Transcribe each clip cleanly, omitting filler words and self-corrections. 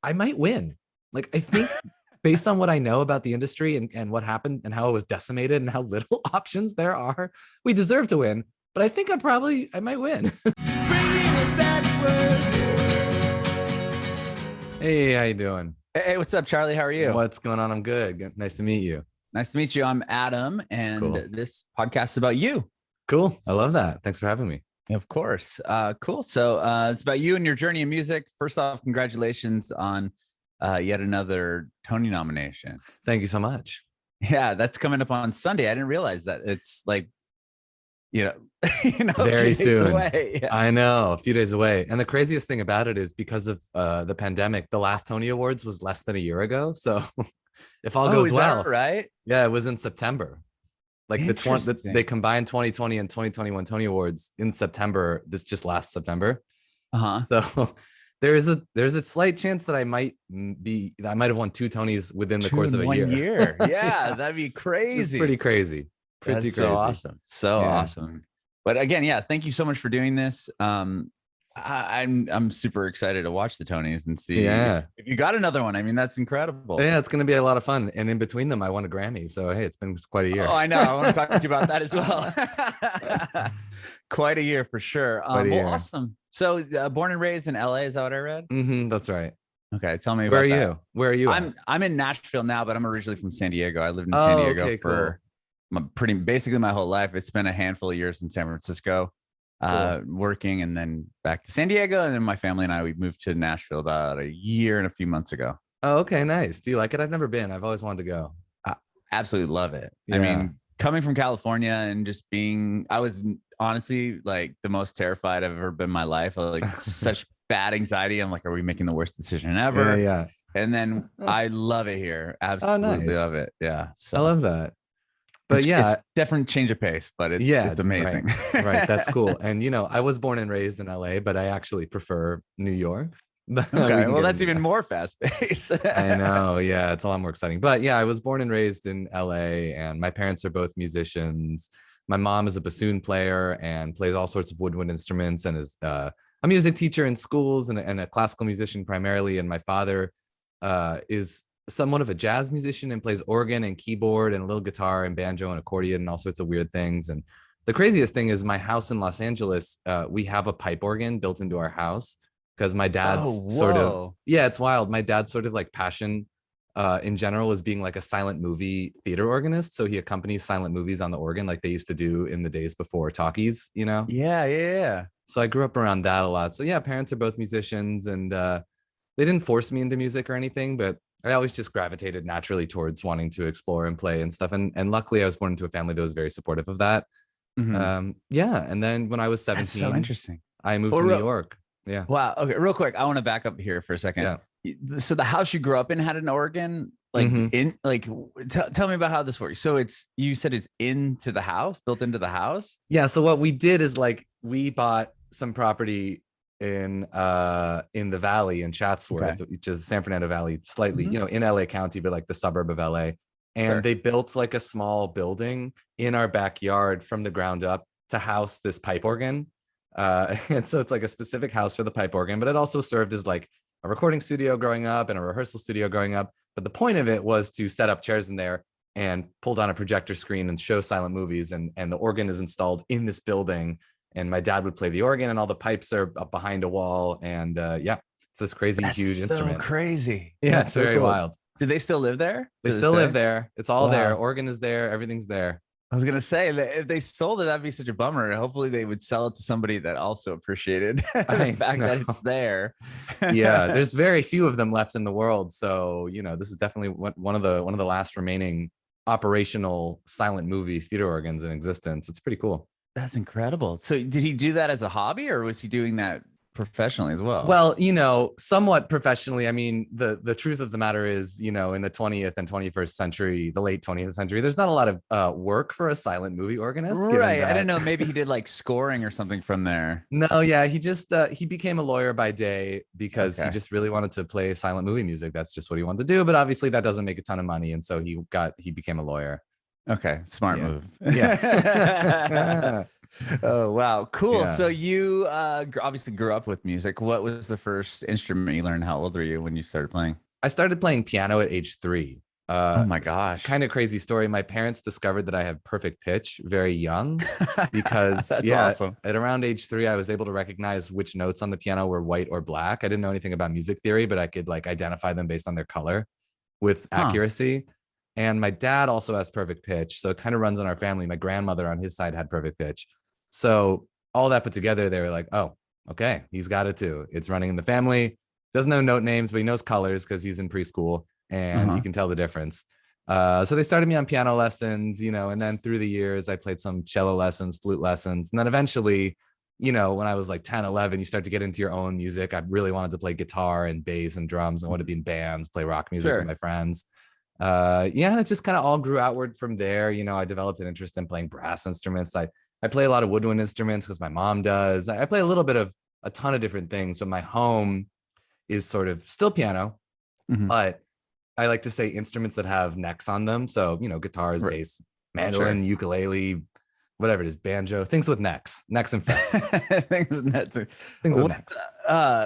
I might win. Like, I think based on what I know about the industry and what happened and how it was decimated and how little options there are, we deserve to win. But I think I might win. Hey, how you doing? Hey, what's up, Charlie? How are you? What's going on? I'm good. Nice to meet you. Nice to meet you. I'm Adam, and Cool. this podcast is about you. Cool. I love that. Thanks for having me. Of course. Cool. So it's about you and your journey in music. First off, congratulations on yet another Tony nomination. Thank you so much. Yeah, that's coming up on Sunday. I didn't realize that. It's like, Very soon. Away. Yeah. I know, a few days away. And the craziest thing about it is because of the pandemic, the last Tony Awards was less than a year ago. So if all goes well, right? Yeah, it was in September. Like they combined 2020 and 2021 Tony Awards in September. This just last September. So there's a slight chance that I might have won 2 Tonys within the course of a year. 1 year. Yeah, that'd be crazy. It's pretty crazy. Pretty crazy. So awesome. So awesome. But again, yeah, thank you so much for doing this. I'm super excited to watch the Tonys and see if you got another one. I mean, that's incredible. Yeah, it's going to be a lot of fun. And in between them, I won a Grammy. So, hey, it's been quite a year. Oh, I know. I want to talk to you about that as well. Quite a year for sure. Awesome. So born and raised in LA, is that what I read? That's right. Okay. Tell me about that. Where are you? I'm in Nashville now, but I'm originally from San Diego. I lived in San Diego for basically my whole life. It's been a handful of years in San Francisco. Working, and then back to San Diego, and then my family and we moved to Nashville about a year and a few months ago. Oh, okay, nice. Do you like it? I've never been. I've always wanted to go. I absolutely love it. Yeah. I mean, coming from California and just I was honestly like the most terrified I've ever been in my life. Like such bad anxiety. I'm like, are we making the worst decision ever? Yeah. And then I love it here. Absolutely love it. Yeah. So I love that. But it's different change of pace, but it's amazing. Right. That's cool. And, I was born and raised in LA, but I actually prefer New York. Okay. Well, that's even more fast paced. I know. Yeah. It's a lot more exciting. But yeah, I was born and raised in LA, and my parents are both musicians. My mom is a bassoon player and plays all sorts of woodwind instruments, and is a music teacher in schools and a classical musician primarily. And my father is somewhat of a jazz musician and plays organ and keyboard and a little guitar and banjo and accordion and all sorts of weird things. And the craziest thing is my house in Los Angeles, we have a pipe organ built into our house because my dad's it's wild. My dad's sort of like passion in general is being like a silent movie theater organist. So he accompanies silent movies on the organ like they used to do in the days before talkies, Yeah. So I grew up around that a lot. So yeah, parents are both musicians, and they didn't force me into music or anything, but I always just gravitated naturally towards wanting to explore and play and stuff. And luckily I was born into a family that was very supportive of that. And then when I was 17, that's so interesting. I moved to New York. Yeah. Wow. Okay. Real quick. I want to back up here for a second. Yeah. So the house you grew up in had an organ, tell me about how this works. So you said it's into the house, built into the house. Yeah. So what we did is we bought some property in the valley in Chatsworth, which is San Fernando Valley, slightly, in LA County, but like the suburb of LA. And they built like a small building in our backyard from the ground up to house this pipe organ. And so it's like a specific house for the pipe organ, but it also served as like a recording studio growing up and a rehearsal studio growing up. But the point of it was to set up chairs in there and pull down a projector screen and show silent movies. And the organ is installed in this building. And my dad would play the organ, and all the pipes are up behind a wall. And it's this crazy, huge instrument. Crazy. Yeah, that's it's very cool. Wild. Do they still live there? They still live there. It's all there. Organ is there. Everything's there. I was gonna say that if they sold it, that'd be such a bummer. Hopefully, they would sell it to somebody that also appreciated the fact that it's there. Yeah, there's very few of them left in the world. So this is definitely one of the last remaining operational silent movie theater organs in existence. It's pretty cool. That's incredible. So did he do that as a hobby, or was he doing that professionally as well? Well, somewhat professionally. I mean, the truth of the matter is, in the 20th and 21st century, the late 20th century, there's not a lot of work for a silent movie organist. Right. I don't know. Maybe he did like scoring or something from there. No, yeah. He just, he became a lawyer by day because he just really wanted to play silent movie music. That's just what he wanted to do. But obviously that doesn't make a ton of money. And so he became a lawyer. Okay. Smart move. Yeah. Oh, wow. Cool. Yeah. So you obviously grew up with music. What was the first instrument you learned? How old were you when you started playing? I started playing piano at age 3. Oh my gosh. Kind of crazy story. My parents discovered that I have perfect pitch very young because, That's yeah, awesome. at around age 3, I was able to recognize which notes on the piano were white or black. I didn't know anything about music theory, but I could like identify them based on their color with Huh. accuracy. And my dad also has perfect pitch. So it kind of runs in our family. My grandmother on his side had perfect pitch. So all that put together, they were like, oh, okay, he's got it too. It's running in the family. Doesn't know note names, but he knows colors because he's in preschool and he Uh-huh. can tell the difference. So they started me on piano lessons, you know, and then through the years, I played some cello lessons, flute lessons. And then eventually, you know, when I was like 10, 11, you start to get into your own music. I really wanted to play guitar and bass and drums. I wanted to be in bands, play rock music with Sure. my friends. Yeah, and it just kind of all grew outward from there. You know, I developed an interest in playing brass instruments. I play a lot of woodwind instruments because my mom does. I play a little bit of a ton of different things, but my home is sort of still piano, Mhm. but I like to say instruments that have necks on them. So, you know, guitars, Right. bass, Sure. mandolin, ukulele, whatever it is, banjo, things with necks and frets, That's things with what necks.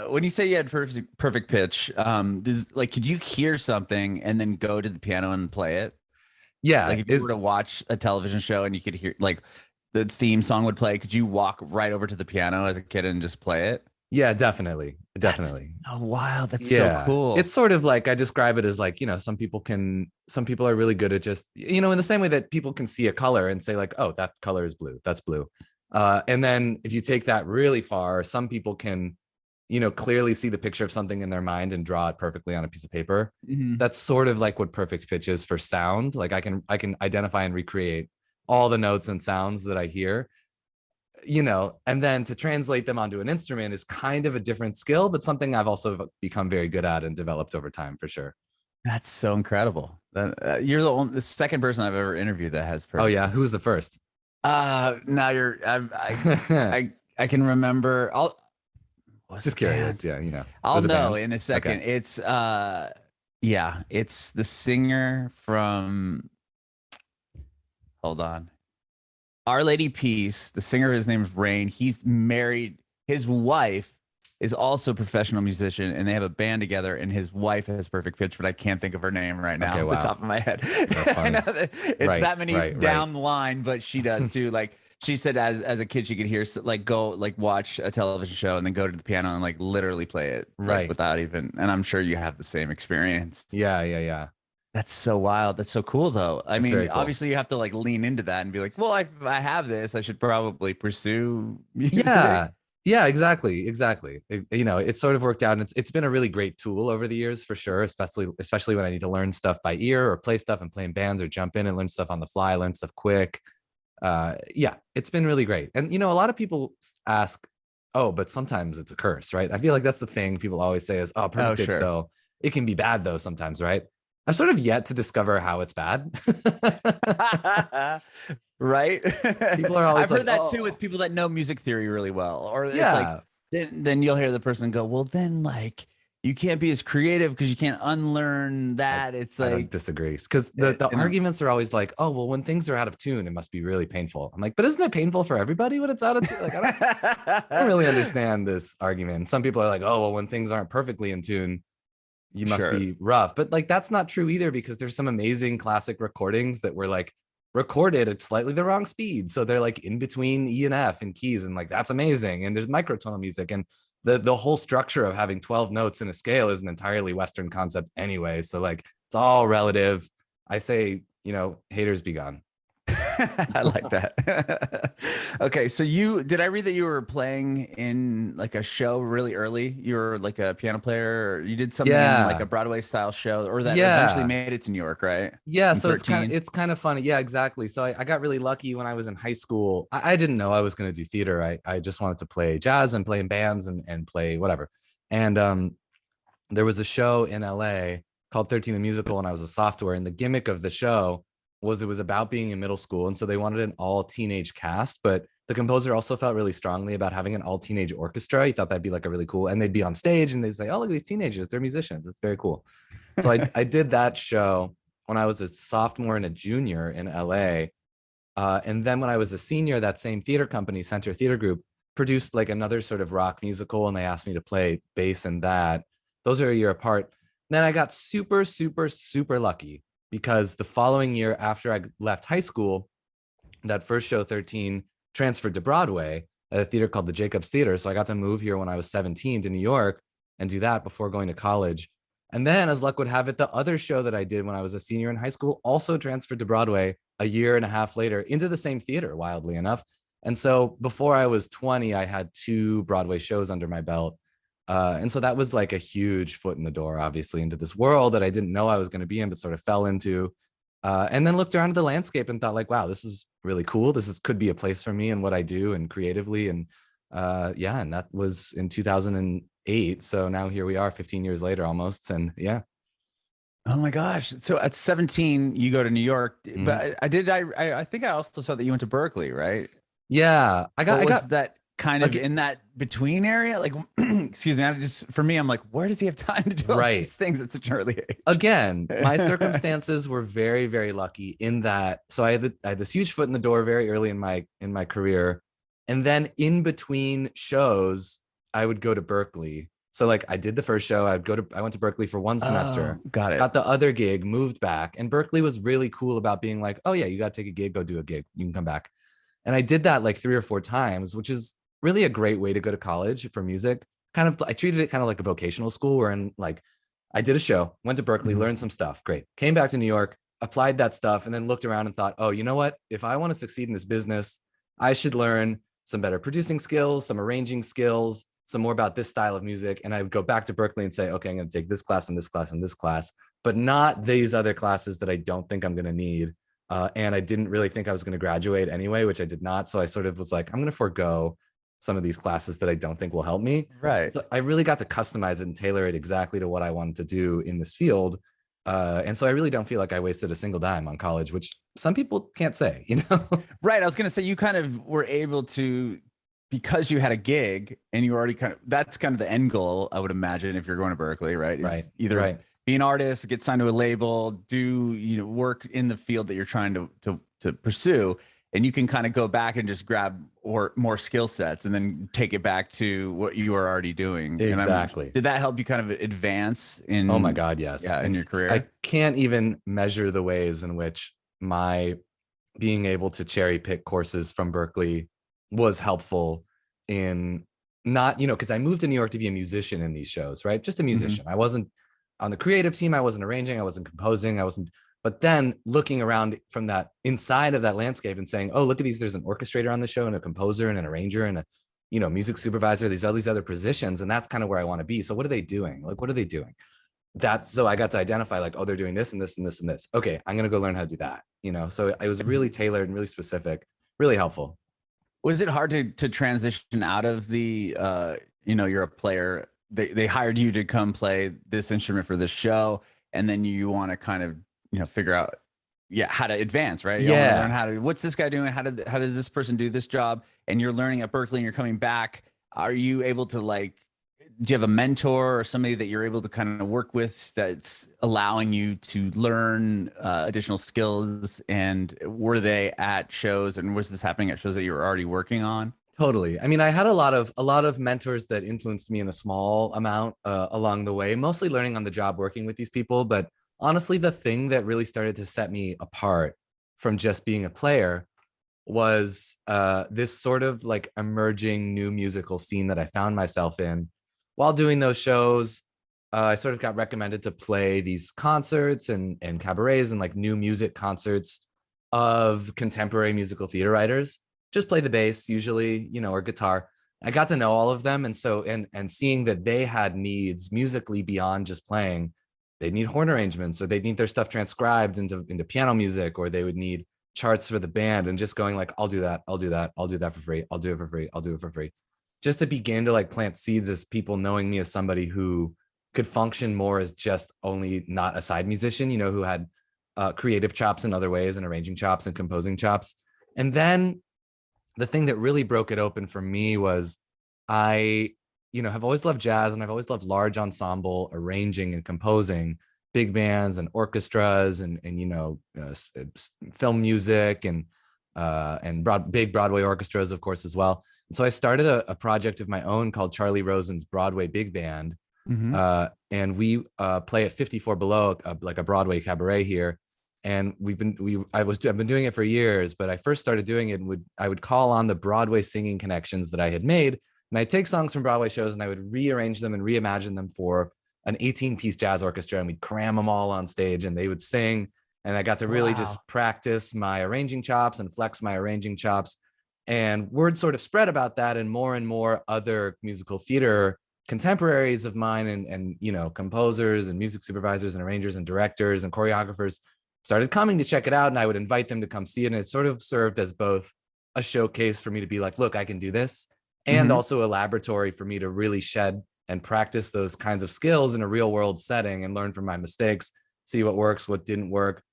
when you say you had perfect pitch, does like could you hear something and then go to the piano and play it? Yeah, Like if you were is to watch a television show and you could hear like the theme song would play, could you walk right over to the piano as a kid and just play it? yeah, definitely, That's definitely. oh wow, that's so Yeah, cool. it's sort of like I describe it as like, you know, some people are really good at just, you know, in the same way that people can see a color and say like, oh, that color is blue, that's blue. And then if you take that really far, some people can, you know, clearly see the picture of something in their mind and draw it perfectly on a piece of paper. Mhm. That's sort of like what perfect pitch is for sound. Like I can identify and recreate all the notes and sounds that I hear, you know, and then to translate them onto an instrument is kind of a different skill, but something I've also become very good at and developed over time for sure. That's so incredible. You're the second person I've ever interviewed that has Oh perfect yeah, pitch. who's the first? Now I can remember. I'll what's the Just band? curious. Yeah, you know, I'll there's a know band. in a Okay. second. It's yeah, it's the singer from hold on. Our Lady Peace, the singer, his name is Rain. He's married. His wife is also a professional musician, and they have a band together. And his wife has perfect pitch, but I can't think of her name right now Okay. off the Wow. top of my head. That's I know funny. that it's Right. that many Right. down the line, but she does too. Like she said, as a kid, she could hear like go like watch a television show and then go to the piano and like literally play it like Right. without even. And I'm sure you have the same experience. Yeah. That's so wild. That's so cool, though. I It's mean, very cool. obviously, you have to like lean into that and be like, "Well, I have this. I should probably pursue music." Yeah. Yeah, exactly. You know, it's sort of worked out and it's been a really great tool over the years for sure, especially when I need to learn stuff by ear or play stuff and play in bands or jump in and learn stuff on the fly, learn stuff quick. Yeah, it's been really great. And you know, a lot of people ask, "Oh, but sometimes it's a curse," right? I feel like that's the thing people always say is, "Oh, Oh, perfect pitch sure. though. It can be bad though sometimes, right?" I've sort of yet to discover how it's bad. Right? People are I've always like, heard that too with "Oh, people that know music theory really well. Or it's like, yeah, then you'll hear the person go, "Well, then like you can't be as creative because you can't unlearn I that." It's I don't like, disagree because the and I'm, arguments are always like, oh well, when things are out of tune, it must be really painful. I'm like, but isn't it painful for everybody when it's out of tune? Like I don't really understand this argument. Some people are like, oh well, when things aren't perfectly in tune, you must sure. be rough. But like that's not true either because there's some amazing classic recordings that were like recorded at slightly the wrong speed. So they're like in between E and F and keys, and like that's amazing. And there's microtone music and the whole structure of having 12 notes in a scale is an entirely Western concept anyway. So like it's all relative. I say, you know, haters be gone. I like that. Okay, so you did I read that you were playing in like a show really early? You were like a piano player, or you did something in like a Yeah. Broadway style show, or that eventually Yeah. made it to New York, right? Yeah, From so 13. it's kind of funny. Yeah, exactly. So I got really lucky when I was in high school. I didn't know I was going to do theater. I just wanted to play jazz and play in bands and play whatever. And there was a show in LA called 13 the Musical, and I was a software. And the gimmick of the show was it was about being in middle school, and so they wanted an all teenage cast, but the composer also felt really strongly about having an all teenage orchestra. He thought that'd be like a really cool, and they'd be on stage and they'd say, "Oh, look at these teenagers, they're musicians. It's very cool." So I did that show when I was a sophomore and a junior in LA. And then when I was a senior, that same theater company, Center Theater Group, produced like another sort of rock musical, and they asked me to play bass in that. Those are a year apart. Then I got super, super, super lucky because the following year after I left high school, that first show, 13, transferred to Broadway at a theater called the Jacobs Theater. So I got to move here when I was 17 to New York and do that before going to college. And then, as luck would have it, the other show that I did when I was a senior in high school also transferred to Broadway a year and a half later into the same theater, wildly enough. And so before I was 20, I had 2 Broadway shows under my belt. And so that was like a huge foot in the door, obviously, into this world that I didn't know I was going to be in, but sort of fell into. And then looked around at the landscape and thought, like, wow, this is really cool. Could be a place for me and what I do and creatively. And yeah, and that was in 2008. So now here we are 15 years later almost. And yeah. Oh my gosh. So at 17, you go to New York, but I think I also saw that you went to Berkeley, right? Yeah. I got that kind of in that between area? Like, excuse me. For me, I'm like, where does he have time to do all these things at such an early age? Again, my circumstances were very, very lucky in that. So I had this huge foot in the door very early in my career. And then in between shows, I would go to Berkeley. So like I did the first show, I went to Berkeley for 1 semester. Got it. Got the other gig, moved back. And Berkeley was really cool about being like, oh yeah, you got to take a gig, go do a gig. You can come back. And I did that like 3 or 4 times, which is really a great way to go to college for music. I treated it kind of like a vocational school wherein like I did a show, went to Berkeley, learned some stuff. Great. Came back to New York, applied that stuff, and then looked around and thought, oh, you know what? If I want to succeed in this business, I should learn some better producing skills, some arranging skills, some more about this style of music. And I would go back to Berkeley and say, okay, I'm going to take this class and this class and this class, but not these other classes that I don't think I'm going to need. And I didn't really think I was going to graduate anyway, which I did not. So I sort of was like, I'm going to forego some of these classes that I don't think will help me. Right. So I really got to customize it and tailor it exactly to what I wanted to do in this field. And so I really don't feel like I wasted a single dime on college, which some people can't say, you know? Right. I was going to say you kind of were able to, because you had a gig and you already that's kind of the end goal, I would imagine, if you're going to Berkeley, right? Right. Either be an artist, get signed to a label, do, work in the field that you're trying to pursue. And you can kind of go back and just grab more skill sets and then take it back to what you are already doing. Exactly. Did that help you kind of advance in? Oh my God, yes. Yeah, in your career. I can't even measure the ways in which my being able to cherry pick courses from Berkeley was helpful in not, because I moved to New York to be a musician in these shows, right? Just a musician. I wasn't on the creative team. I wasn't arranging. I wasn't composing. But then looking around from that inside of that landscape and saying, oh, look at these, there's an orchestrator on the show and a composer and an arranger and a, music supervisor, all these other positions. And that's kind of where I want to be. So what are they doing? Like, what are they doing? So I got to identify like, oh, they're doing this and this and this and this. Okay, I'm going to go learn how to do that. So it was really tailored and really specific, really helpful. Was it hard to transition out of the, you're a player, they hired you to come play this instrument for this show. And then you want to kind of, figure out, how to advance, right? You learn what's this guy doing? How does this person do this job? And you're learning at Berkeley and you're coming back. Are you able to do you have a mentor or somebody that you're able to kind of work with that's allowing you to learn additional skills? And were they at shows, and was this happening at shows that you were already working on? Totally. I mean, I had a lot of mentors that influenced me in a small amount along the way, mostly learning on the job, working with these people. But honestly, the thing that really started to set me apart from just being a player was this sort of like emerging new musical scene that I found myself in. While doing those shows, I sort of got recommended to play these concerts and cabarets and like new music concerts of contemporary musical theater writers. Just play the bass usually, or guitar. I got to know all of them. And so, and seeing that they had needs musically beyond just playing, they'd need horn arrangements, or they'd need their stuff transcribed into piano music, or they would need charts for the band, and just going like, I'll do that for free. I'll do it for free. I'll do it for free. Just to begin to like plant seeds as people knowing me as somebody who could function more as just only not a side musician, who had creative chops in other ways and arranging chops and composing chops. And then the thing that really broke it open for me was I, have always loved jazz, and I've always loved large ensemble arranging and composing, big bands and orchestras and film music. And and big Broadway orchestras, of course, as well. And so I started a project of my own called Charlie Rosen's Broadway Big Band. And we play at 54 Below, like a Broadway cabaret here. And I've been doing it for years, but I first started doing it and I would call on the Broadway singing connections that I had made. And I'd take songs from Broadway shows and I would rearrange them and reimagine them for an 18-piece jazz orchestra. And we'd cram them all on stage and they would sing. And I got to really just practice my arranging chops and flex my arranging chops. And word sort of spread about that, and more other musical theater contemporaries of mine and you know, composers and music supervisors and arrangers and directors and choreographers started coming to check it out. And I would invite them to come see it. And it sort of served as both a showcase for me to be like, look, I can do this. And also a laboratory for me to really shed and practice those kinds of skills in a real world setting and learn from my mistakes, see what works, what didn't work.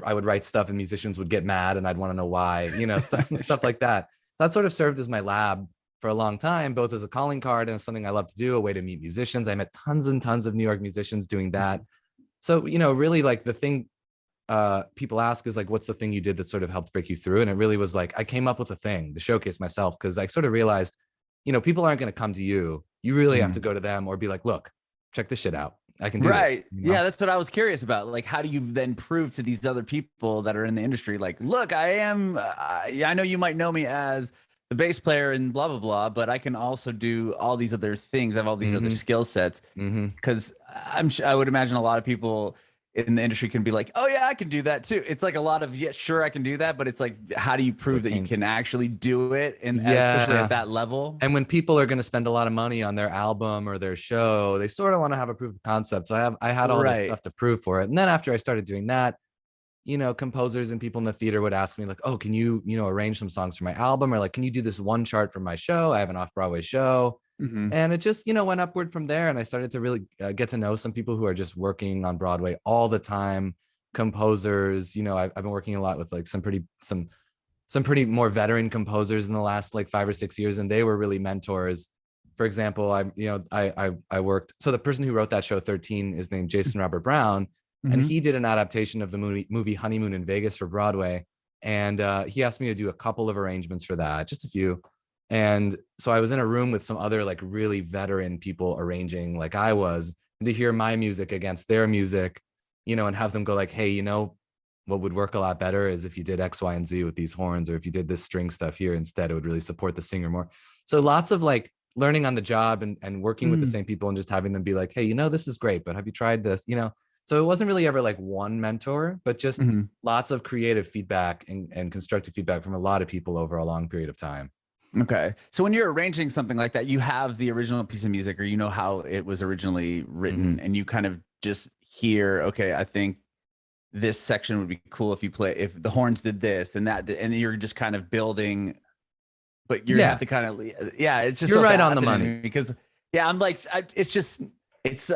I would write stuff and musicians would get mad and I'd want to know why, you know, stuff like that. That sort of served as my lab for a long time, both as a calling card and something I love to do, a way to meet musicians. I met tons and tons of New York musicians doing that. So, you know, really like the thing people ask is like, what's the thing you did that sort of helped break you through? And it really was like, I came up with a thing to showcase myself, because I sort of realized, you know, people aren't going to come to you. You really have to go to them or be like, look, check this shit out. I can do right. this, you know? Yeah, that's what I was curious about. Like, how do you then prove to these other people that are in the industry, like, look, I know you might know me as the bass player and blah, blah, blah, but I can also do all these other things. I have all these other skill sets. Because I would imagine a lot of people in the industry can be like, oh yeah, I can do that too. It's like a lot of, yeah, sure, I can do that. But it's like, how do you prove that you can actually do it? And especially at that level. And when people are going to spend a lot of money on their album or their show, they sort of want to have a proof of concept. So I had all this stuff to prove for it. And then after I started doing that, you know, composers and people in the theater would ask me like, oh, can you know, arrange some songs for my album? Or like, can you do this one chart for my show? I have an off-Broadway show. And it just, you know, went upward from there. And I started to really get to know some people who are just working on Broadway all the time. Composers, you know, I've been working a lot with like some pretty more veteran composers in the last like 5 or 6 years. And they were really mentors. For example, I worked, so the person who wrote that show 13 is named Jason Robert Brown. And he did an adaptation of the movie Honeymoon in Vegas for Broadway. And he asked me to do a couple of arrangements for that, just a few. And so I was in a room with some other like really veteran people arranging like I was, and to hear my music against their music, you know, and have them go like, hey, you know, what would work a lot better is if you did X, Y, and Z with these horns, or if you did this string stuff here instead, it would really support the singer more. So lots of like learning on the job and working with the same people and just having them be like, hey, you know, this is great, but have you tried this? You know, so it wasn't really ever like one mentor, but just lots of creative feedback and constructive feedback from a lot of people over a long period of time. Okay. So when you're arranging something like that, you have the original piece of music, or you know how it was originally written, and you kind of just hear, okay, I think this section would be cool if the horns did this and that, and you're just kind of building, but you have to kind of, it's just, you're right on the money, because I'm like, it's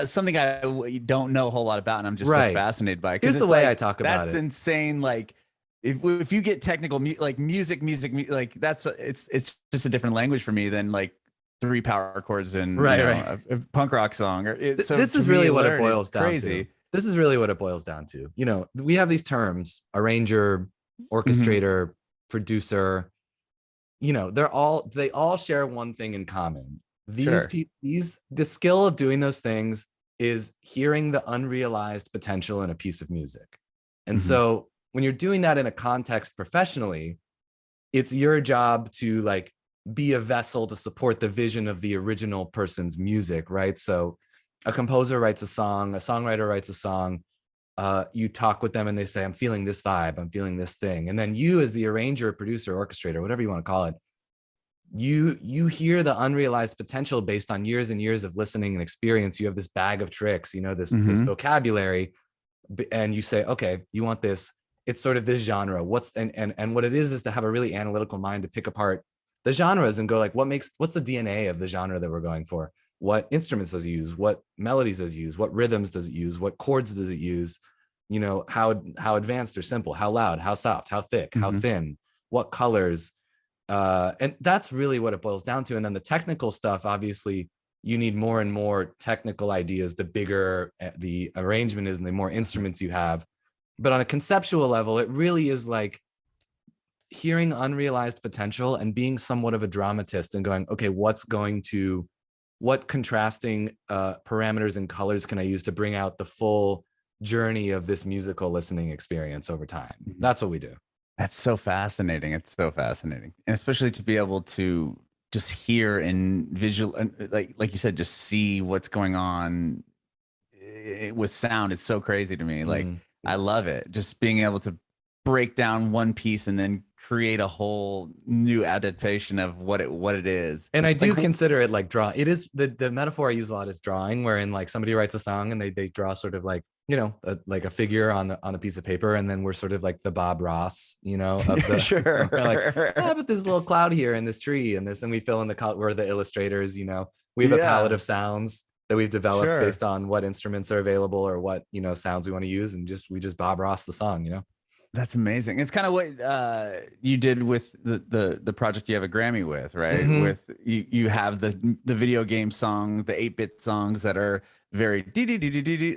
something I don't know a whole lot about, and I'm just so fascinated by it. Here's the way I talk about it. That's insane. Like, if you get technical, like music, like it's just a different language for me than like 3 power chords and a punk rock song. So this is really what it boils down to. This is really what it boils down to. You know, we have these terms: arranger, orchestrator, producer. You know, they all share one thing in common. The skill of doing those things is hearing the unrealized potential in a piece of music. And so when you're doing that in a context professionally, it's your job to like be a vessel to support the vision of the original person's music, right? So a composer writes a song, a songwriter writes a song, you talk with them and they say, I'm feeling this vibe, I'm feeling this thing. And then you, as the arranger, producer, orchestrator, whatever you want to call it, you hear the unrealized potential based on years and years of listening and experience. You have this bag of tricks, you know, this vocabulary, and you say, okay, you want this. It's sort of this genre. What's what it is to have a really analytical mind to pick apart the genres and go like, what's the DNA of the genre that we're going for? What instruments does it use? What melodies does it use? What rhythms does it use? What chords does it use? You know, how advanced or simple, how loud, how soft, how thick, how thin, what colors. And that's really what it boils down to. And then the technical stuff, obviously, you need more and more technical ideas, the bigger the arrangement is and the more instruments you have. But on a conceptual level, it really is like hearing unrealized potential and being somewhat of a dramatist and going, okay, what contrasting parameters and colors can I use to bring out the full journey of this musical listening experience over time? That's what we do. That's so fascinating. It's so fascinating. And especially to be able to just hear and visual, and like you said, just see what's going on with sound is so crazy to me. Like, I love it. Just being able to break down one piece and then create a whole new adaptation of what it is. And I do consider it like draw. It is the metaphor I use a lot is drawing, wherein like somebody writes a song and they draw sort of like, you know, like a figure on a piece of paper, and then we're sort of like the Bob Ross, you know, of the sure. We're like, yeah, but this little cloud here and this tree and this, and we fill in the color. We're the illustrators, you know. We have a palette of sounds that we've developed based on what instruments are available or what, you know, sounds we want to use, and we just Bob Ross the song, you know. That's amazing. It's kind of what you did with the project you have a Grammy with, right? With you have the video game song, the 8-bit songs that are very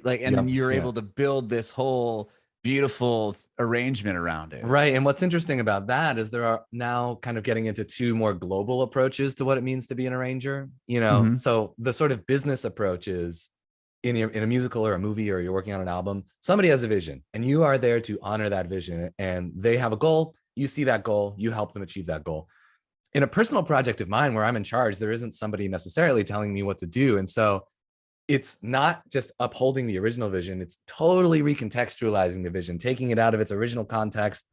like, and then you're able to build this whole beautiful arrangement around it. Right. And what's interesting about that is there are now kind of getting into two more global approaches to what it means to be an arranger, you know. So the sort of business approach is in a musical or a movie, or you're working on an album, somebody has a vision and you are there to honor that vision, and they have a goal. You see that goal, you help them achieve that goal. In a personal project of mine where I'm in charge, there isn't somebody necessarily telling me what to do. And so it's not just upholding the original vision, it's totally recontextualizing the vision, taking it out of its original context,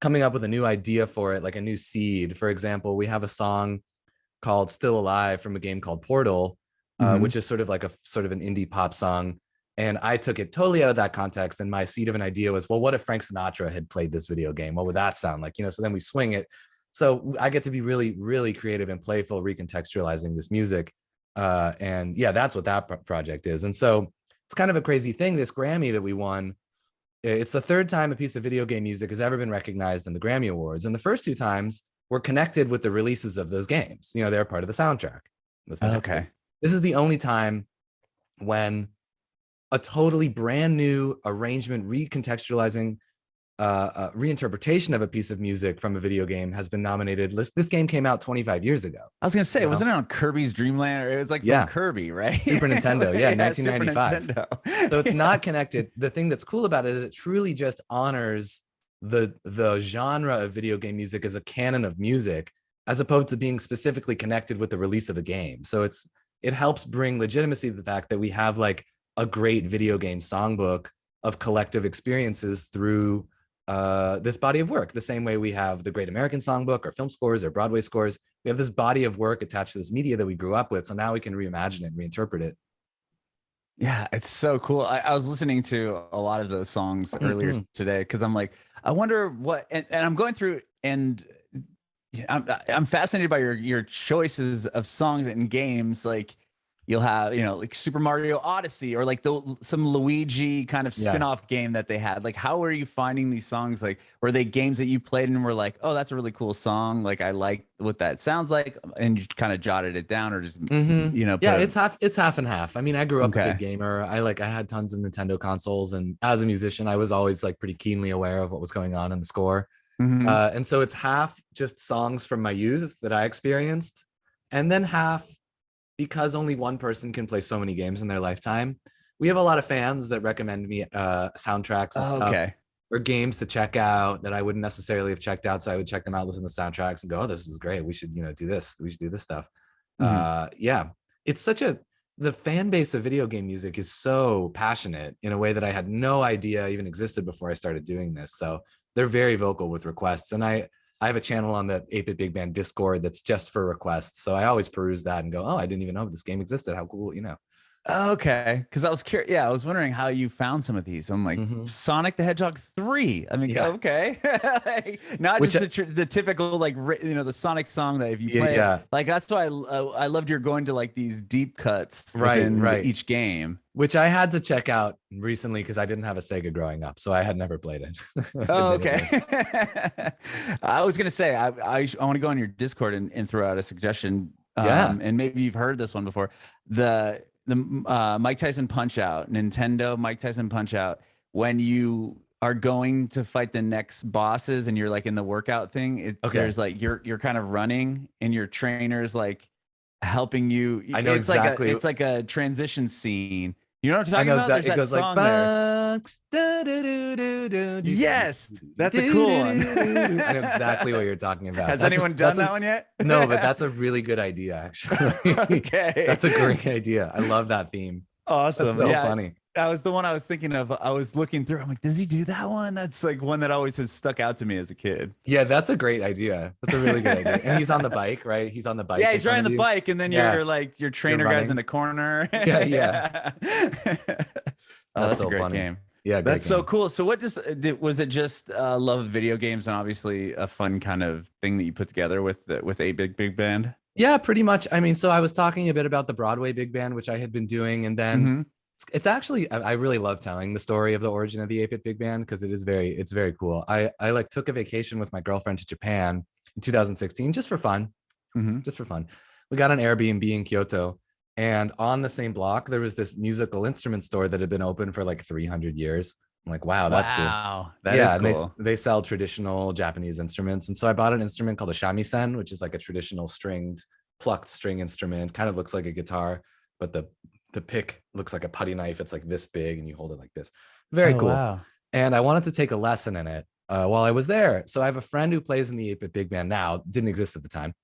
coming up with a new idea for it, like a new seed. For example, we have a song called Still Alive from a game called Portal, which is sort of like an indie pop song. And I took it totally out of that context. And my seed of an idea was, well, what if Frank Sinatra had played this video game? What would that sound like? You know, so then we swing it. So I get to be really, really creative and playful, recontextualizing this music. And yeah, that's what that project is. And so it's kind of a crazy thing. This Grammy that we won, it's the third time a piece of video game music has ever been recognized in the Grammy Awards. And the first two times were connected with the releases of those games. You know, they're part of the soundtrack. Okay. This is the only time when a totally brand new arrangement, recontextualizing, reinterpretation of a piece of music from a video game has been nominated. This game came out 25 years ago. I was going to say, wasn't it on Kirby's Dream Land? Or it was like from Kirby, right? Super Nintendo, 1995. So it's not connected. The thing that's cool about it is it truly just honors the genre of video game music as a canon of music, as opposed to being specifically connected with the release of a game. So it helps bring legitimacy to the fact that we have like a great video game songbook of collective experiences through this body of work. The same way we have the Great American Songbook or film scores or Broadway scores. We have this body of work attached to this media that we grew up with. So now we can reimagine it and reinterpret it. Yeah, it's so cool. I was listening to a lot of those songs earlier today because I'm like, I wonder what, and I'm going through, and I'm fascinated by your choices of songs and games. Like you'll have, you know, like Super Mario Odyssey or like some Luigi kind of spin-off game that they had. Like, how are you finding these songs? Like, were they games that you played and were like, oh, that's a really cool song. Like, I like what that sounds like. And you kind of jotted it down or just, you know. Yeah, it's half and half. I mean, I grew up a big gamer. I had tons of Nintendo consoles. And as a musician, I was always like pretty keenly aware of what was going on in the score. And so it's half just songs from my youth that I experienced. And then half, because only one person can play so many games in their lifetime, we have a lot of fans that recommend me soundtracks and stuff or games to check out that I wouldn't necessarily have checked out. So I would check them out, listen to the soundtracks and go, oh, this is great. We should, you know, do this. We should do this stuff. Yeah, it's the fan base of video game music is so passionate in a way that I had no idea even existed before I started doing this. So they're very vocal with requests. And I have a channel on the 8-Bit Big Band Discord that's just for requests. So I always peruse that and go, oh, I didn't even know this game existed. How cool, you know? Okay. Because I was curious. Yeah, I was wondering how you found some of these. I'm like, Sonic the Hedgehog 3. I mean, okay. Not just the typical, like, you know, the Sonic song that if you play it, like, that's why I loved your going to like these deep cuts within each game. Which I had to check out recently because I didn't have a Sega growing up, so I had never played it. Oh, okay. I was gonna say I want to go on your Discord and throw out a suggestion. And maybe you've heard this one before. The Mike Tyson Punch Out, Nintendo Mike Tyson Punch Out. When you are going to fight the next bosses and you're like in the workout thing, Okay. there's like you're kind of running and your trainer's like helping you. I know It's exactly. it's like a transition scene. You know what I'm I talking know about? There's exactly. It that goes like, song there. Yes, that's a cool one. I know exactly what you're talking about. Has anyone done that one yet? No, but that's a really good idea, actually. Okay. That's a great idea. I love that theme. Awesome. That's so funny. That was the one I was thinking of. I was looking through. I'm like, does he do that one? That's like one that always has stuck out to me as a kid. Yeah, that's a great idea. That's a really good idea. And he's on the bike, right? He's on the bike. Yeah, he's riding the bike, and then you're like your trainer guy's in the corner. Yeah, yeah. That's a so great funny. game. Yeah, that's so cool. So what was it just love of video games and obviously a fun kind of thing that you put together with 8-Bit Big Band? Yeah, pretty much. I mean, so I was talking a bit about the Broadway big band, which I had been doing, and then it's actually I really love telling the story of the origin of the 8-Bit Big Band because it's very cool. I like took a vacation with my girlfriend to Japan in 2016 just for fun. Just for fun. We got an Airbnb in Kyoto, and on the same block there was this musical instrument store that had been open for like 300 years. I'm like, wow, that's cool. Wow, that is cool. They sell traditional Japanese instruments, and so I bought an instrument called a shamisen, which is like a traditional plucked string instrument. Kind of looks like a guitar, but the pick looks like a putty knife. It's like this big, and you hold it like this. Very cool. Wow. And I wanted to take a lesson in it while I was there. So I have a friend who plays in the 8-Bit Big Band now. Didn't exist at the time,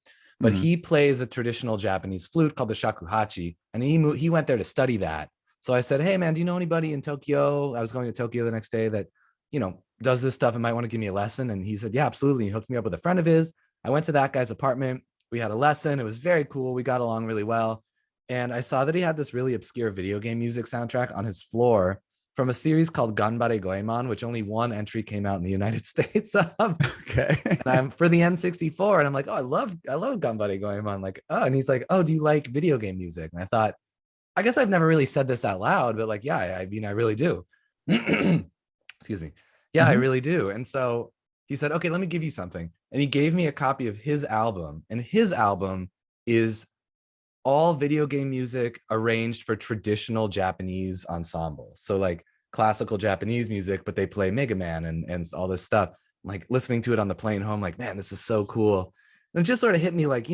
but he plays a traditional Japanese flute called the shakuhachi, and he went there to study that. So I said, hey man, do you know anybody in Tokyo? I was going to Tokyo the next day that, does this stuff and might want to give me a lesson. And he said, yeah, absolutely. He hooked me up with a friend of his. I went to that guy's apartment. We had a lesson. It was very cool. We got along really well. And I saw that he had this really obscure video game music soundtrack on his floor from a series called Ganbare Goemon, which only one entry came out in the United States of. Okay. And I'm for the N64. And I'm like, oh, I love Ganbare Goemon. Like, oh, and he's like, oh, do you like video game music? And I thought, I guess I've never really said this out loud, but like, yeah, I mean, I really do. Excuse me. Yeah, I really do. And so he said, okay, let me give you something. And he gave me a copy of his album. And his album is all video game music arranged for traditional Japanese ensemble. So like classical Japanese music, but they play Mega Man and all this stuff. Like listening to it on the plane home, like, man, this is so cool. And it just sort of hit me like,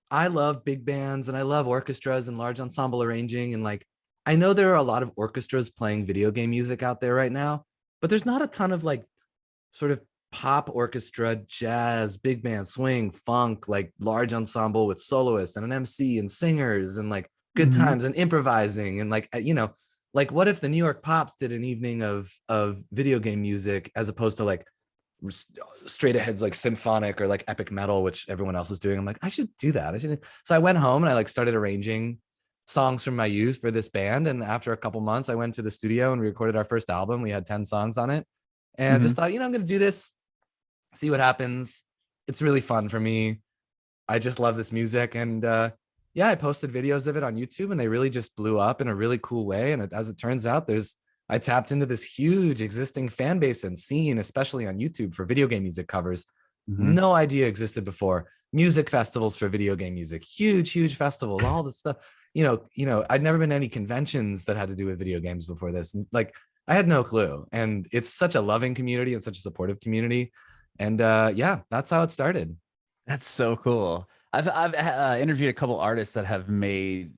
I love big bands and I love orchestras and large ensemble arranging. And like, I know there are a lot of orchestras playing video game music out there right now, but there's not a ton of like sort of pop orchestra, jazz, big band, swing, funk, like large ensemble with soloists and an MC and singers and like good times and improvising. And like, like what if the New York Pops did an evening of video game music as opposed to like straight ahead like symphonic or like epic metal, which everyone else is doing. I'm like, I should do that. So I went home and I like started arranging songs from my youth for this band. And after a couple months, I went to the studio and we recorded our first album. We had 10 songs on it. And I just thought, I'm going to do this, see what happens. It's really fun for me. I just love this music. And I posted videos of it on YouTube and they really just blew up in a really cool way. And as it turns out, I tapped into this huge existing fan base and scene, especially on YouTube for video game music covers. No idea existed before. Music festivals for video game music, huge festivals, all this stuff. I'd never been to any conventions that had to do with video games before this. Like I had no clue. And it's such a loving community and such a supportive community. And that's how it started. That's so cool. I've interviewed a couple artists that have made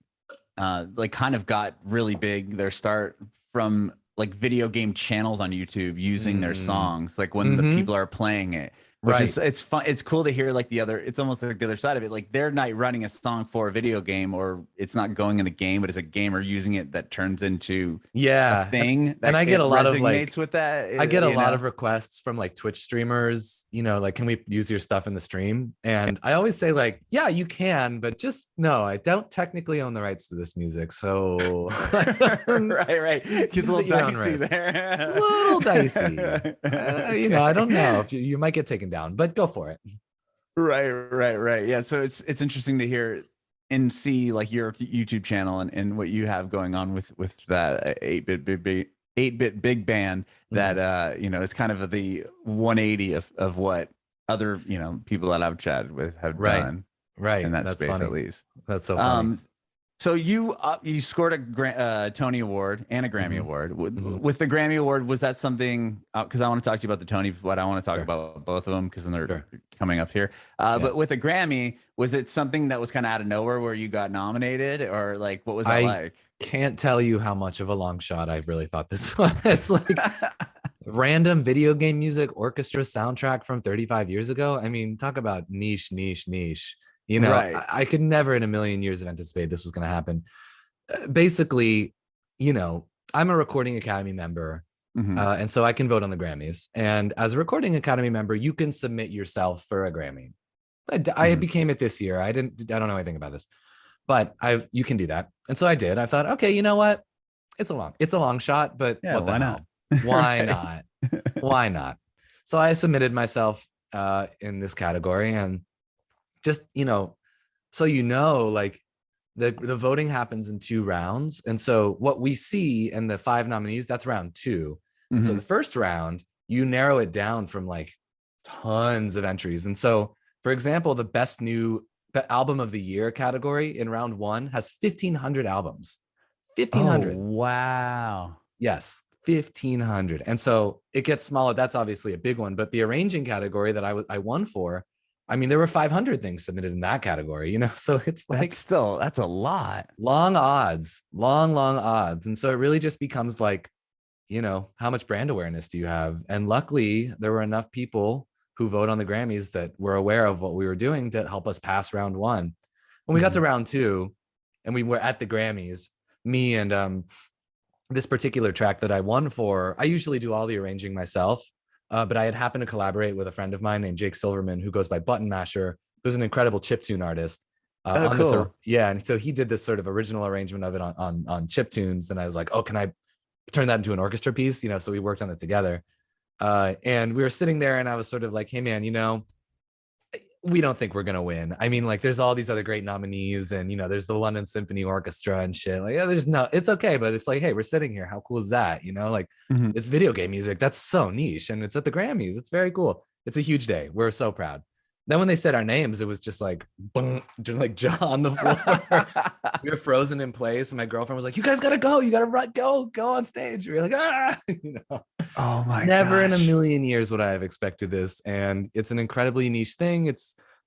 like kind of got really big their start from like video game channels on YouTube using their songs, like when the people are playing it, which is, it's fun. It's cool to hear like it's almost like the other side of it. Like they're not writing a song for a video game or it's not going in the game, but it's a gamer using it that turns into a thing. And I get a lot of like, with that. I get a lot of requests from like Twitch streamers, like, can we use your stuff in the stream? And I always say like, yeah, you can, but just no, I don't technically own the rights to this music. So right. It's a little dicey there. A little dicey. I don't know if you might get taken down, but go for it. Right. Yeah. So it's interesting to hear and see like your YouTube channel and what you have going on with that 8-Bit Big Band that it's kind of the 180 of what other people that I've chatted with have done. Right. In that That's space, funny. at least. That's so funny. So you scored a Tony Award and a Grammy Award. With the Grammy Award, was that something? Because I want to talk to you about the Tony, but I want to talk about both of them because then they're coming up here. But with a Grammy, was it something that was kind of out of nowhere where you got nominated, or like what was that like? Can't tell you how much of a long shot I really thought this was. Like random video game music orchestra soundtrack from 35 years ago. I mean, talk about niche. You know, right. I could never in a million years have anticipated this was going to happen. Basically, you know, I'm a Recording Academy member, and so I can vote on the Grammys. And as a Recording Academy member, you can submit yourself for a Grammy. I became it this year. I don't know anything about this, but you can do that. And so I did. I thought, okay, you know what? It's a long shot, but yeah, what the why hell? not? Why not? Why not? So I submitted myself in this category, and just, you know, so you know, like the voting happens in 2 rounds. And so what we see in the 5 nominees, that's round 2. And so the first round, you narrow it down from like tons of entries. And so, for example, the best new album of the year category in round 1 has 1,500 albums. 1,500. Oh, wow. Yes, 1,500. And so it gets smaller. That's obviously a big one. But the arranging category that I won for, I mean, there were 500 things submitted in that category, you know, so it's like that's a lot. Long odds. And so it really just becomes like, you know, how much brand awareness do you have? And luckily, there were enough people who vote on the Grammys that were aware of what we were doing to help us pass round 1. When we got to round 2 and we were at the Grammys, me and this particular track that I won for, I usually do all the arranging myself. But I had happened to collaborate with a friend of mine named Jake Silverman, who goes by Button Masher, who's an incredible chiptune artist. Cool. And so he did this sort of original arrangement of it on chiptunes. And I was like, oh, can I turn that into an orchestra piece? You know, so we worked on it together. And we were sitting there and I was sort of like, hey, man, you know, we don't think we're going to win. I mean, like, there's all these other great nominees and, you know, there's the London Symphony Orchestra and shit. Like, yeah, it's okay. But it's like, hey, we're sitting here. How cool is that? You know, like it's video game music. That's so niche. And it's at the Grammys. It's very cool. It's a huge day. We're so proud. Then when they said our names, it was just like, boom, just like jaw on the floor. We were frozen in place. And my girlfriend was like, you guys got to go. You got to go on stage. We were like, you know. Oh my Never in a million years would I have expected this. And it's an incredibly niche thing.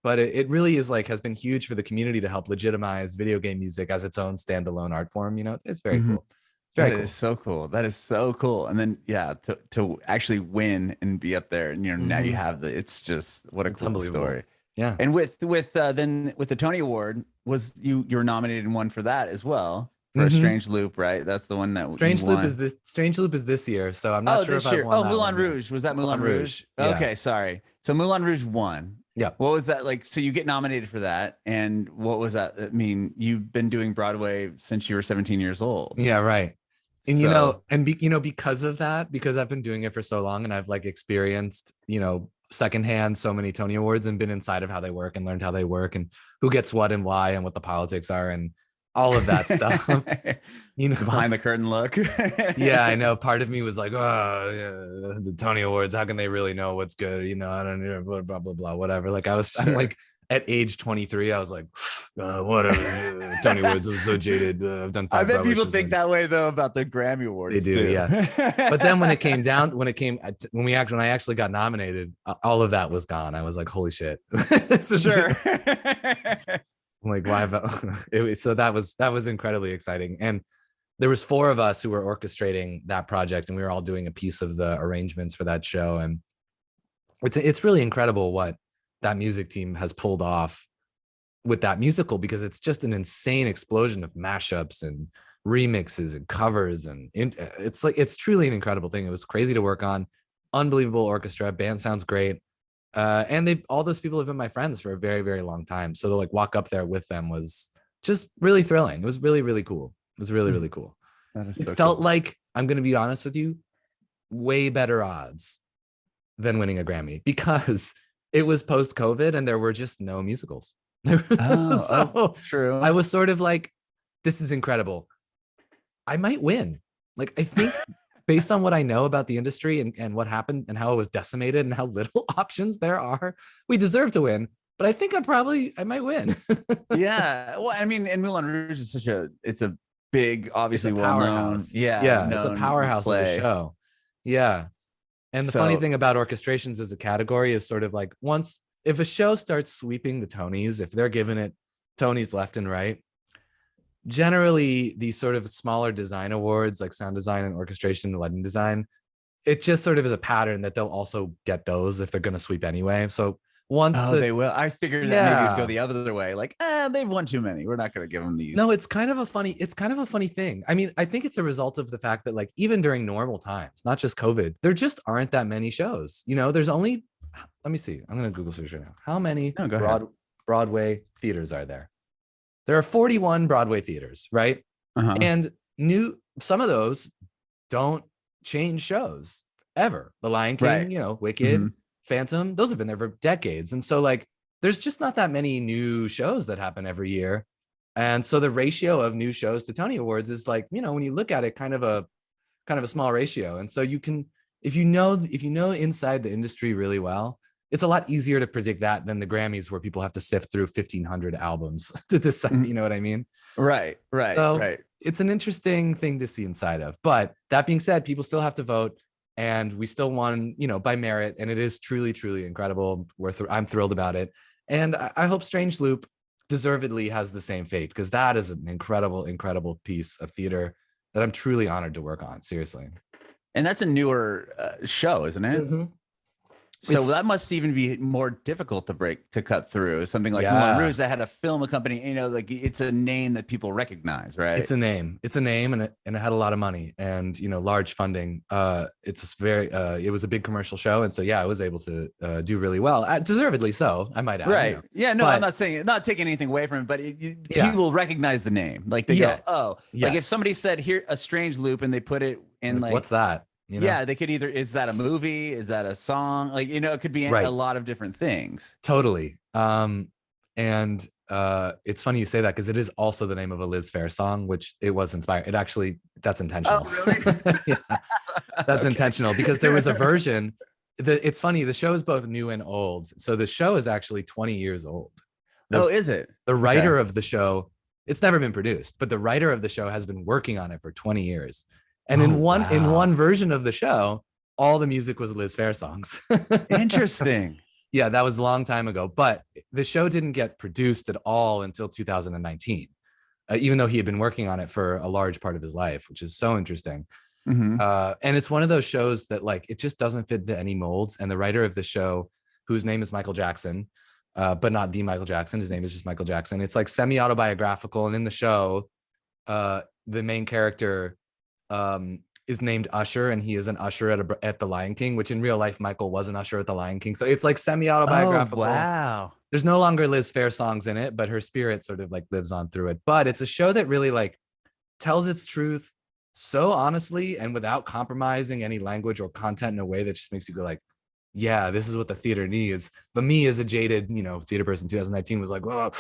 But it really is like, has been huge for the community to help legitimize video game music as its own standalone art form. You know, it's very cool. It's very cool. That is so cool. That is so cool. And then, yeah, to actually win and be up there and, you know, now you have it's just, what a cool story. Yeah. And with the Tony Award, you were nominated and won for that as well. For a Strange Loop, right? That's the one that Strange Loop is this year. So I'm not sure if I won. Moulin Rouge. Was that Moulin Rouge? Yeah. Okay, sorry. So Moulin Rouge won. Yeah. What was that like? So you get nominated for that, and what was that? I mean, you've been doing Broadway since you were 17 years old. Yeah, right. And you know, because of that, because I've been doing it for so long, and I've like experienced, you know, secondhand so many Tony Awards and been inside of how they work and learned how they work and who gets what and why and what the politics are and all of that stuff. You know, behind the curtain look. Yeah, I know. Part of me was like, oh, yeah, the Tony Awards, how can they really know what's good? You know, I don't know, blah, blah, blah, whatever. Like I'm like at age 23, I was like, whatever. Tony Awards, I was so jaded. I've done 5 I bet Broadway people shows. think that way though about the Grammy Awards. They do, too. yeah. But then when I actually got nominated, all of that was gone. I was like, holy shit. Sure. I'm like, why? So that was incredibly exciting. And there was 4 of us who were orchestrating that project, and we were all doing a piece of the arrangements for that show. And it's really incredible what that music team has pulled off with that musical, because it's just an insane explosion of mashups and remixes and covers. And it's truly an incredible thing. It was crazy to work on. Unbelievable orchestra. Band sounds great. And all those people have been my friends for a very, very long time. So to like walk up there with them was just really thrilling. It was really, really cool. It was really, really cool. That is it felt like, I'm going to be honest with you, way better odds than winning a Grammy, because it was post-COVID and there were just no musicals. True. I was sort of like, this is incredible. I might win. Like, I think based on what I know about the industry and what happened and how it was decimated and how little options there are, we deserve to win. but I think I might win. Yeah. Well, I mean, and Moulin Rouge is it's a big, obviously well-known. Yeah, it's a known powerhouse of a play. show. Yeah. And the funny So, thing about orchestrations as a category is sort of like if a show starts sweeping the Tonys, if they're giving it Tonys left and right, generally these sort of smaller design awards like sound design and orchestration and lighting design, it just sort of is a pattern that they'll also get those if they're going to sweep anyway. So they will. I figured that maybe it'd go the other way. Like, they've won too many. We're not going to give them these. No, it's kind of a funny thing. I mean, I think it's a result of the fact that like even during normal times, not just COVID, there just aren't that many shows. There's only, let me see. I'm going to Google search right now. How many Broadway theaters are there? There are 41 Broadway theaters, right? Uh-huh. And some of those don't change shows ever. The Lion King, Wicked, Phantom, those have been there for decades. And so like, there's just not that many new shows that happen every year. And so the ratio of new shows to Tony Awards is like, when you look at it, kind of a small ratio. And so you can, if you know inside the industry really well, it's a lot easier to predict that than the Grammys where people have to sift through 1,500 albums to decide, you know what I mean? Right. So it's an interesting thing to see inside of. But that being said, people still have to vote. And we still won, by merit. And it is truly, truly incredible. I'm thrilled about it. And I hope Strange Loop deservedly has the same fate, because that is an incredible, incredible piece of theater that I'm truly honored to work on. Seriously. And that's a newer show, isn't it? Mm-hmm. So that must even be more difficult to cut through. Something like Moulin Rouge that had a film company, like it's a name that people recognize, right? It's a name, and it had a lot of money and, large funding. It was a big commercial show. And so, I was able to do really well, deservedly so, I might add. Right. Yeah, no, I'm not taking anything away from it, but people recognize the name. Like they go, oh, like if somebody said here, A Strange Loop, and they put it in like, what's that? Yeah, they could either, is that a movie? Is that a song? Like, it could be a lot of different things. Totally. And it's funny you say that because it is also the name of a Liz Phair song, which it was inspired. That's intentional. Oh, really? Yeah, that's intentional because there was a version it's funny. The show is both new and old. So the show is actually 20 years old. Is it? The writer of the show, it's never been produced, but the writer of the show has been working on it for 20 years. And in one version of the show, all the music was Liz Phair songs. Interesting. Yeah, that was a long time ago. But the show didn't get produced at all until 2019, even though he had been working on it for a large part of his life, which is so interesting. Mm-hmm. And it's one of those shows that like, it just doesn't fit into any molds. And the writer of the show, whose name is Michael Jackson, but not the Michael Jackson, his name is just Michael Jackson. It's like semi-autobiographical. And in the show, the main character is named Usher, and he is an usher at the Lion King, which in real life, Michael was an usher at the Lion King. So it's like semi-autobiographical. Oh, wow. There's no longer Liz Phair songs in it, but her spirit sort of like lives on through it. But it's a show that really like tells its truth so honestly and without compromising any language or content in a way that just makes you go like, yeah, this is what the theater needs. But me as a jaded, theater person, 2019 was like, oh,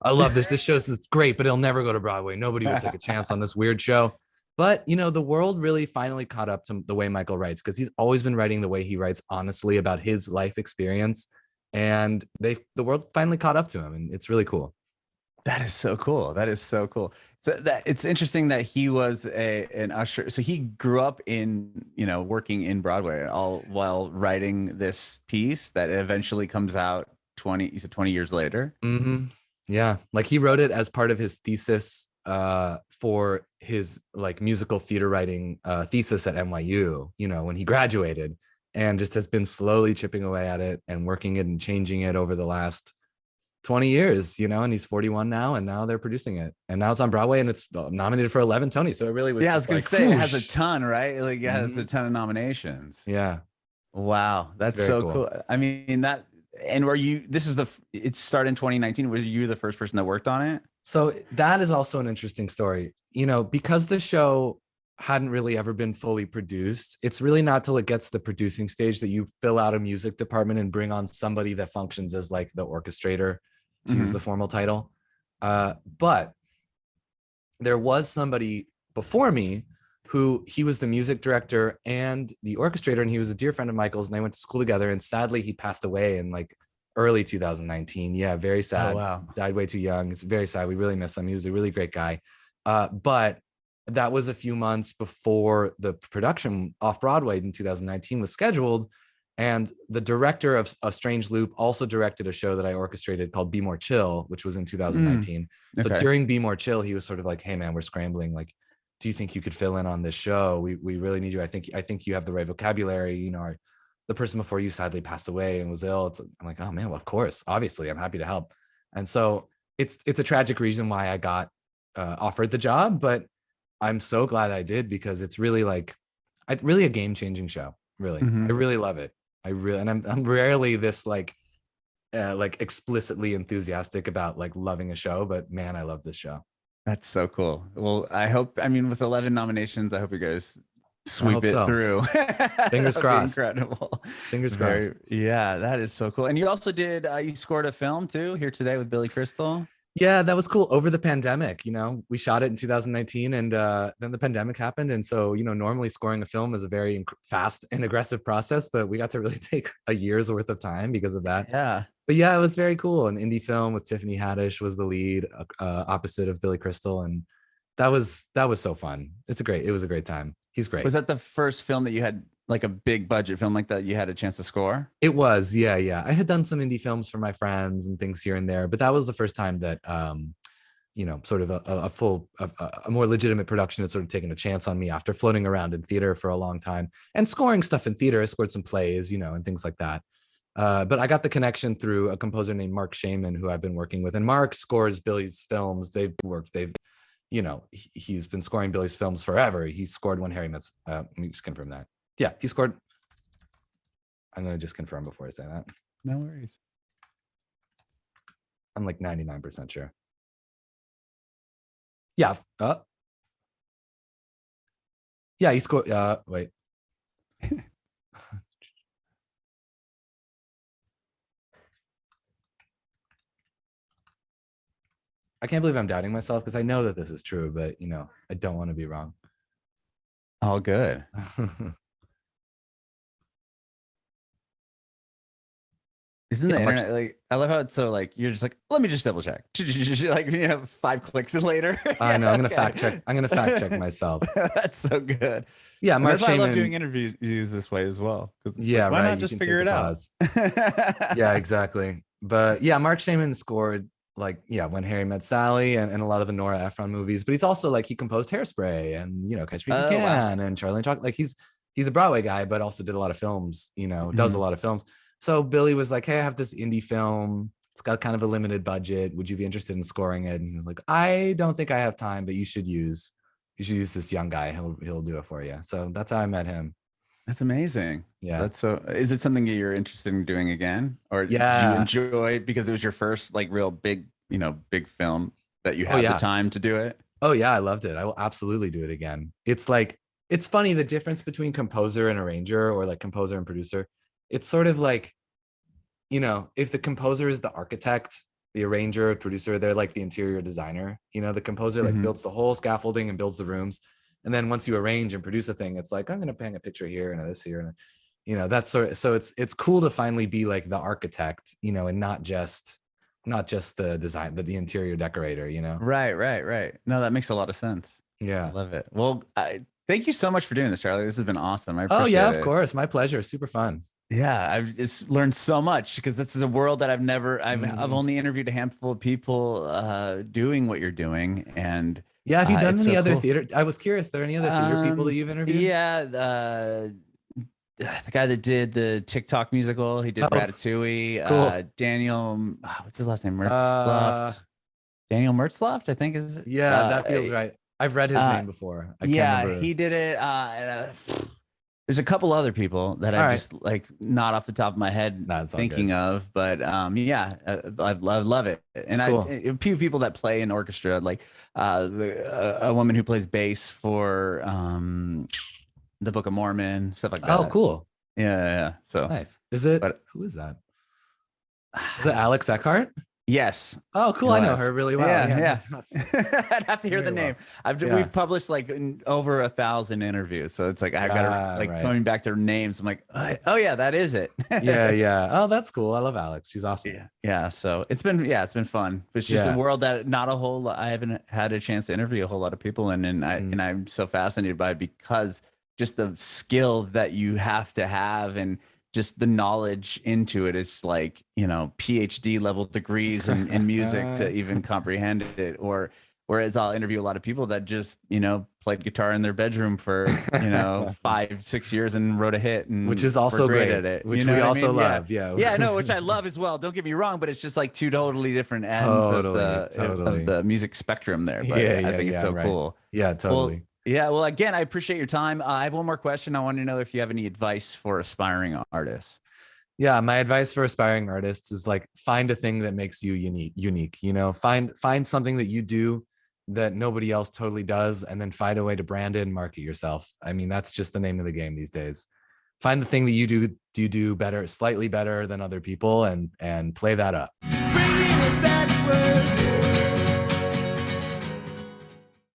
I love this. This show's great, but it'll never go to Broadway. Nobody would take a chance on this weird show. But, the world really finally caught up to the way Michael writes, because he's always been writing the way he writes honestly about his life experience. And the world finally caught up to him, and it's really cool. That is so cool. So it's interesting that he was an usher. So he grew up in, working in Broadway all while writing this piece that eventually comes out 20 years later. Mm-hmm. Yeah. Like he wrote it as part of his thesis for his like musical theater writing thesis at NYU, when he graduated, and just has been slowly chipping away at it and working it and changing it over the last 20 years, and he's 41 now, and now they're producing it, and now it's on Broadway, and it's nominated for 11 Tonys. So it really was. Yeah, I was going to say, it has a ton, right? Like it has a ton of nominations. Yeah. Wow. That's so cool. I mean, it started in 2019. Was you the first person that worked on it? So that is also an interesting story, because the show hadn't really ever been fully produced. It's really not till it gets to the producing stage that you fill out a music department and bring on somebody that functions as like the orchestrator, to use the formal title. But there was somebody before me who he was the music director and the orchestrator, and he was a dear friend of Michael's, and they went to school together. And sadly, he passed away in like early 2019. Yeah, very sad. Oh, wow. Died way too young. It's very sad. We really miss him. He was a really great guy. But that was a few months before the production off Broadway in 2019 was scheduled. And the director of A Strange Loop also directed a show that I orchestrated called Be More Chill, which was in 2019. Okay. So during Be More Chill, he was sort of like, hey man, we're scrambling. Like, do you think you could fill in on this show? We really need you. I think you have the right vocabulary. You know, the person before you sadly passed away and was ill. I'm like, oh man, well, of course, obviously, I'm happy to help. And so it's a tragic reason why I got offered the job, but I'm so glad I did, because it's really like, really a game-changing show. Really, I really love it. And I'm rarely this like explicitly enthusiastic about like loving a show, but man, I love this show. That's so cool. Well, I mean, with 11 nominations, I hope you guys sweep it through. Fingers crossed. Incredible. Fingers crossed. Yeah, that is so cool. And you also did, you scored a film too here today with Billy Crystal. Yeah, that was cool. Over the pandemic, we shot it in 2019, and then the pandemic happened. And so, normally scoring a film is a very fast and aggressive process, but we got to really take a year's worth of time because of that. Yeah. But yeah, it was very cool. An indie film with Tiffany Haddish was the lead, opposite of Billy Crystal, and that was so fun. It was a great time. He's great. Was that the first film that you had, like a big budget film like that, you had a chance to score? It was, yeah. I had done some indie films for my friends and things here and there, but that was the first time that sort of a more legitimate production had sort of taken a chance on me after floating around in theater for a long time and scoring stuff in theater. I scored some plays, and things like that. But I got the connection through a composer named Mark Shaman, who I've been working with, and Mark scores Billy's films. He's been scoring Billy's films forever. He scored When Harry Met. Let me just confirm that. Yeah, he scored. I'm going to just confirm before I say that. No worries. I'm like 99% sure. Yeah. Yeah, he scored. Wait. I can't believe I'm doubting myself, because I know that this is true, but I don't want to be wrong. All good. Isn't the internet like, I love how it's so like, you're just like, let me just double check. Like, 5 clicks later. I know. I'm going to fact check. I'm going to fact check myself. That's so good. Yeah. Mark Shaman. I love doing interviews this way as well. Yeah. Why not just figure it out? Yeah, exactly. But yeah, Mark Shaman scored When Harry Met Sally and a lot of the Nora Ephron movies, but he's also he composed Hairspray and, Catch Me If You Can and Charlie and Chocolate. Like he's a Broadway guy, but also did a lot of films, does a lot of films. So Billy was like, hey, I have this indie film. It's got kind of a limited budget. Would you be interested in scoring it? And he was like, I don't think I have time, but you should use this young guy. He'll do it for you. So that's how I met him. That's amazing. Yeah. Is it something that you're interested in doing again? Or did you enjoy, because it was your first real big, big film, that you had the time to do it? Oh yeah. I loved it. I will absolutely do it again. It's funny, the difference between composer and arranger, or composer and producer. It's sort of like, if the composer is the architect, the arranger, producer, they're like the interior designer. The composer builds the whole scaffolding and builds the rooms. And then once you arrange and produce a thing, it's like, I'm going to hang a picture here and this here. And, that's so it's cool to finally be like the architect, and not just the design, but the interior decorator, Right. No, that makes a lot of sense. Yeah. I love it. Well, thank you so much for doing this, Charlie. This has been awesome. I appreciate it. Of course. My pleasure. Super fun. Yeah, I've just learned so much, because this is a world that I've only interviewed a handful of people doing what you're doing. And yeah, have you done any other theater? I was curious, are there any other theater people that you've interviewed? Yeah, the guy that did the TikTok musical, he did Ratatouille. Cool. Daniel, what's his last name? Mertzloft. Daniel Mertzloft, I think is. Yeah, that feels right. I've read his name before. I can't remember. He did it. There's a couple other people that I just not off the top of my head thinking of, but I love it. And cool. A few people that play in orchestra, like a woman who plays bass for the Book of Mormon, stuff like that. Oh, cool. Yeah. So nice. Who is that? Is it Alex Eckhart? Yes. Oh, cool. I know her really well. Yeah. That's awesome. I'd have to hear the name. We've published like over 1,000 interviews. So it's like, I got to coming back to their names. I'm like, oh yeah, that is it. Yeah. Oh, that's cool. I love Alex. She's awesome. Yeah. So it's been fun. It's just a world that not a whole lot, I haven't had a chance to interview a whole lot of people in. And I'm so fascinated by it because just the skill that you have to have and just the knowledge into it is like, PhD level degrees in music to even comprehend it. Whereas I'll interview a lot of people that just, played guitar in their bedroom for, 5-6 years and wrote a hit, and which is also great at it. Which we also love. Yeah. I know, which I love as well. Don't get me wrong, but it's just like two totally different ends of the music spectrum there. But I think it's so cool. Yeah, totally. Well, yeah. Well, again, I appreciate your time. I have one more question. I want to know if you have any advice for aspiring artists. Yeah, my advice for aspiring artists is like, find a thing that makes you unique. Find something that you do that nobody else totally does, and then find a way to brand it and market yourself. I mean, that's just the name of the game these days. Find the thing that you do better, slightly better than other people, and play that up.